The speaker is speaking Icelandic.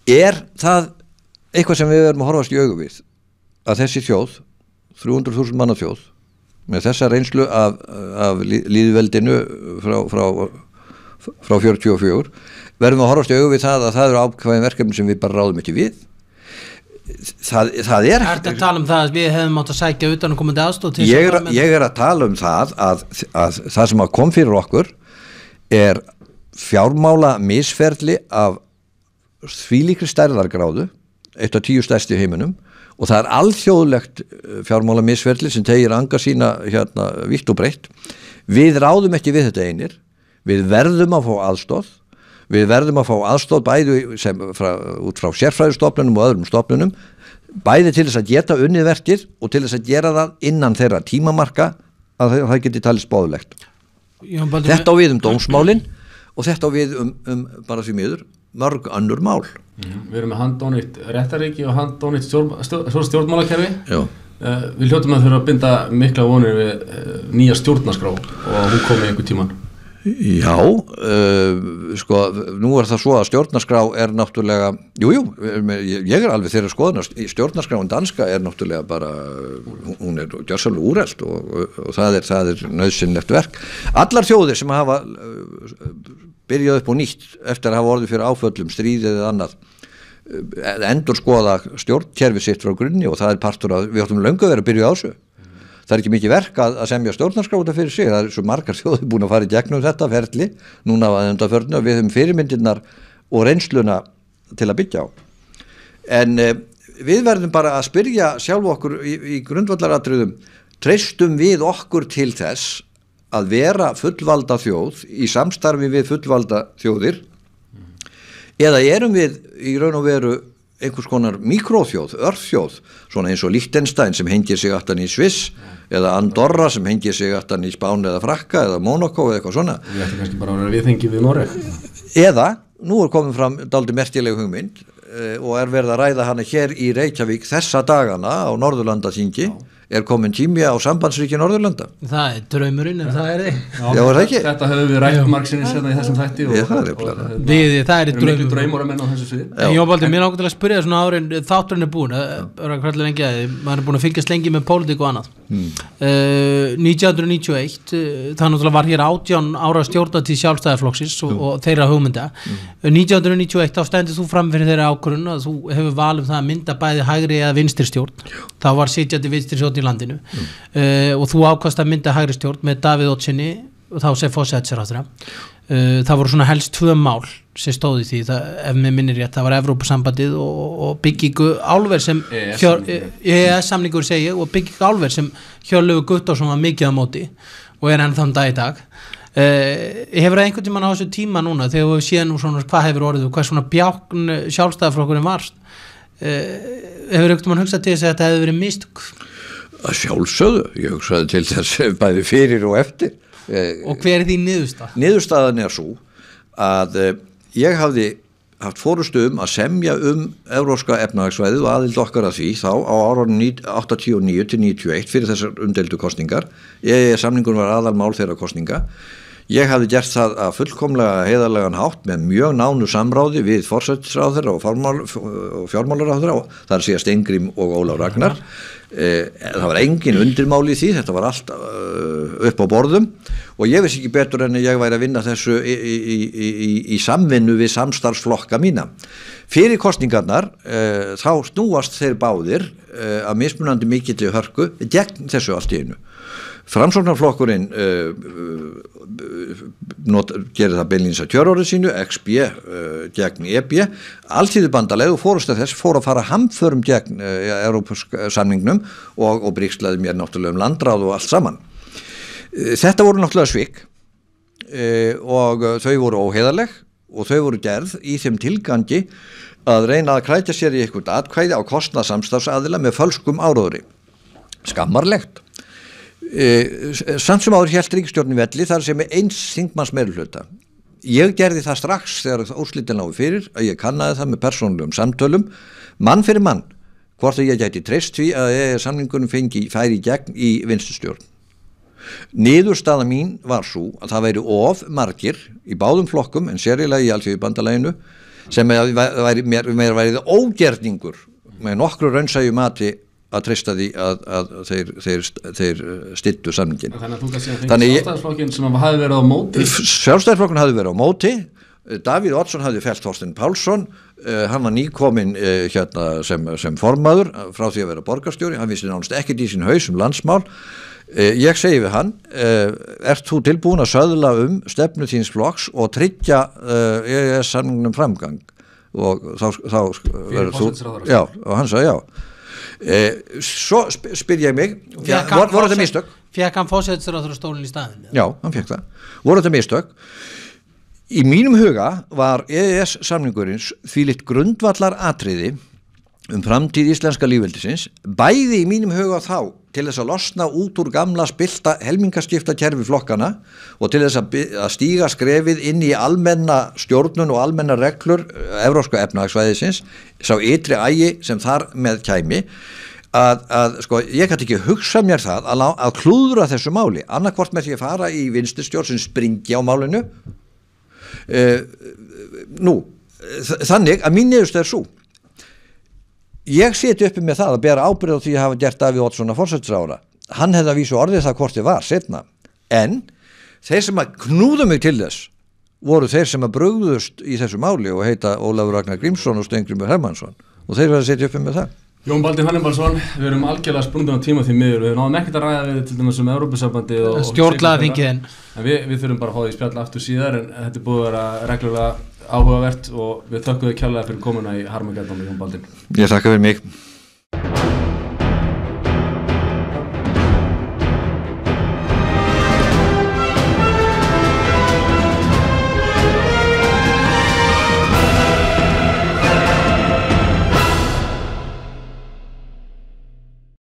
það eitthvað sem við erum að horfast í augu við að þessi þjóð 300.000 manna þjóð með þessa reynslu af lýðveldinu frá 44 verðum að horfast í augu við það að það eru ákveðin verkefni sem við bara ráðum ekki við það er að tala það að við hefum átt að sækja utan að komandi aðstoð ég að tala það að það sem að kom fyrir okkur er fjármála misferli af þvílíkri stærðargráðu 1 af 10 stærstu í heiminum og það er alþjóðlegt fjármála misferli sem tegir anga sína vítt og breytt við ráðum ekki við þetta einir við verðum að fá aðstoð bæði út frá sérfræðistofnunum og öðrum stofnunum bæði til þess að geta unnið verkið og til þess að gera það innan þeirra tímamarka að það geti talist boðlegt þetta á við dómsmálin og þetta á við bara því miður mörg önnur mál Við erum með handónýtt réttaríki og handónýtt stjórnmálakerfi við hljótum að þurfa að binda mikla vonir við nýja stjórnarskrá og hún komi einhver tíman Já, sko, nú er það svo að stjórnarskrá er náttúrulega, ég alveg þeirra skoðunar, stjórnarskráin danska er náttúrulega bara, hún er gjörsamlega úrelt og það er nauðsynlegt verk. Allar þjóðir sem hafa byrjað upp á nýtt eftir að hafa orðið fyrir áföllum, stríðið eða annað, endur skoða stjórnkerfi sitt frá grunni og það er partur að við áttum löngu verið að byrja á þessu. Það er ekki mikið verk að semja stjórnarskrá út af fyrir sig, það er svo margar þjóðir búin að fara í gegnum þetta ferli, núna að undanförnu og við höfum fyrirmyndirnar og reynsluna til að byggja á. En við verðum bara að spyrja sjálf okkur í grundvallaratriðum, treystum við okkur til þess að vera fullvalda þjóð í samstarfi við fullvalda þjóðir, eða erum við í raun og veru einhvers konar mikróþjóð, örþjóð, svona eins og Liechtenstein sem hengir sig aftan í Sviss eða Andorra sem hengir sig aftan í Spán eða Frakka eða Monaco eða eitthvað svona. Við ætlum kannski bara að vera viðhengi við Noreg. Eða, nú er komið fram dálítið merkileg hugmynd og er verið að ræða hana hér í Reykjavík þessa dagana á Norðurlandaþingi. Er komin tími á sambandsríki Norðurlanda? Það er draumurinn, en það er þig. Já, er það ekki? Þetta höfum við rætt margsinnis í þessum þætti og það er miklu draumur að menna á þessu svið. Jóbaldur, mér langar til að spyrja svona árin, þátturinn er búin, maður er búin að fylgjast lengi með pólitík og annað. 1991, það náttúrulega var hér 18 ára stjórnartíð Sjálfstæðisflokksins og þeirra hugmynda. 1991, þá stendur þú fram fyrir þeirra ákvörðun að þú hefur valið það að mynda bæði hægri eða vinstri stjórn. Þá var sitjandi vinstri stjórn í landinu og þú ákvast að mynda hægri stjórn með Davíð Oddssyni og þá sem forsætisráðherra. Það voru svona helst 2 mál sem stóði því, ef mér minnir rétt, það var Evrópusambandið og byggingu álver sem samningur segi og byggingu álver sem Hjörleifur Guttormsson var mikið á móti og er enn þann dag í dag. Hefur það einhvern tímann á þessu tíma núna þegar við séum nú svona hvað hefur orðið og hvað svona bjákn Sjálfstæðisflokkurinn var, hefur einhvern tímann hugsað til þess að þetta hefði verið mistök? Að sjálfsögðu, ég hugsaði til þess bæði fyrir og eftir. Og hver er því niðurstaða? Niðurstaðan er svo að ég hafði haft forustu að semja evrópska efnahagsvæðið og aðild okkar að því þá á árunum 89 til 91 fyrir þessar umdeildu kosningar. Samningun var aðalmál þeirra kosninga. Ég hafði gert það að fullkomlega heiðarlegan hátt með mjög nánu samráði við forsætisráðherra og fjármálaráðherra, þar sé Steingrim og Ólaf Ragnar. Það var engin undirmáli í því, þetta var allt upp á borðum og ég vissi ekki betur en ég væri að vinna þessu í samvinnu við samstarfsflokka mína. Fyrir kosningarnar þá snúast þeir báðir að mismunandi mikilli hörku gegn þessu allt í einu. Framsóknarflokkurinn gerir það beinlínis að kjörorðið sínu, XB gegn EB, Alþýðubandalagið og forysta þess fór að fara hamförum gegn Evrópusamningnum og brigslaði mér náttúrulega landráð og allt saman. Þetta voru náttúrulega svik og þau voru óheiðarleg og þau voru gerð í þeim tilgangi að reyna að krætja sér í eitthvað atkvæði á kostnað samstarfsaðila með fölskum áróðri. Skammarlegt. Samt sem áður hélt ríkisstjórnin velli þar sem er eins þingmanns meirihluta. Ég gerði það strax þegar úrslitin lágu fyrir að ég kannaði það með persónulegum samtölum, mann fyrir mann, hvort að ég gæti treyst því að samningunum færi í gegn í vinstristjórn. Niðurstaða mín var svo að það væri of margir í báðum flokkum en sérilega í Alþýðubandalaginu sem mér væri ógerningur með nokkru raunsæju mati að treysta því að þeir styddu samningin. Þannig að þú kannski að fengi Sjálfstæðisflokkin sem hafi verið á móti? Sjálfstæðisflokkin hafi verið á móti. Davíð Oddsson hafði fellt Þorstein Pálsson, hann var nýkominn sem formaður frá því að vera borgarstjóri, hann vissi nánast ekkert í sín haus landsmál. Ég segi við hann, ert þú tilbúin að söðla stefnu þíns flokks og tryggja EES-samningnum framgang? Og þá verður þú, já, og hann sagði já. Svo spyr ég mig, voru þetta mistök? Fékk hann forsætisráðherra stólinn í staðinn? Já, hann fékk það. Voru þetta mistök? Í mínum huga var EES-samningurins þvílíkt grundvallar atriði framtíð íslenska lífveldisins, bæði í mínum huga þá til þess að losna út úr gamla spilta helmingaskipta kerfi flokkana og til þess að stíga skrefið inn í almenna stjórnun og almenna reglur evrópska efnahagsvæðisins, sá ytri ægi sem þar með kæmi, að sko, ég gæti ekki hugsað mér það að klúðra þessu máli, annarkvort með því að fara í vinstristjórn sem springi á málinu. Þannig að mín niðurstaða er sú, ég seti uppi með það að bera ábyrgð á því að hafa gert Davíð Oddsson að forsætisráðherra. Hann hefði að vísu orðið það hvort þið var seinna, en þeir sem að knúðu mig til þess voru þeir sem að brugðust í þessu máli og heita Ólafur Ragnar Grímsson og Steingrímur Hermannsson, og þeir verða að setja uppi með það. Jón Baldvin Hannibalsson, við erum algjörlega sprungin á tíma því miður, við náðum ekkert að ræða við til dæmis Evrópusambandið og stjórnlagaþingið en við þurfum bara að fá því spjall aftur síðar, en þetta er búið að vera reglulega áhugavert og við þökkum þau kærlega fyrir komuna í Harmageddon með Jón Baldvin. Ég þakka fyrir mig.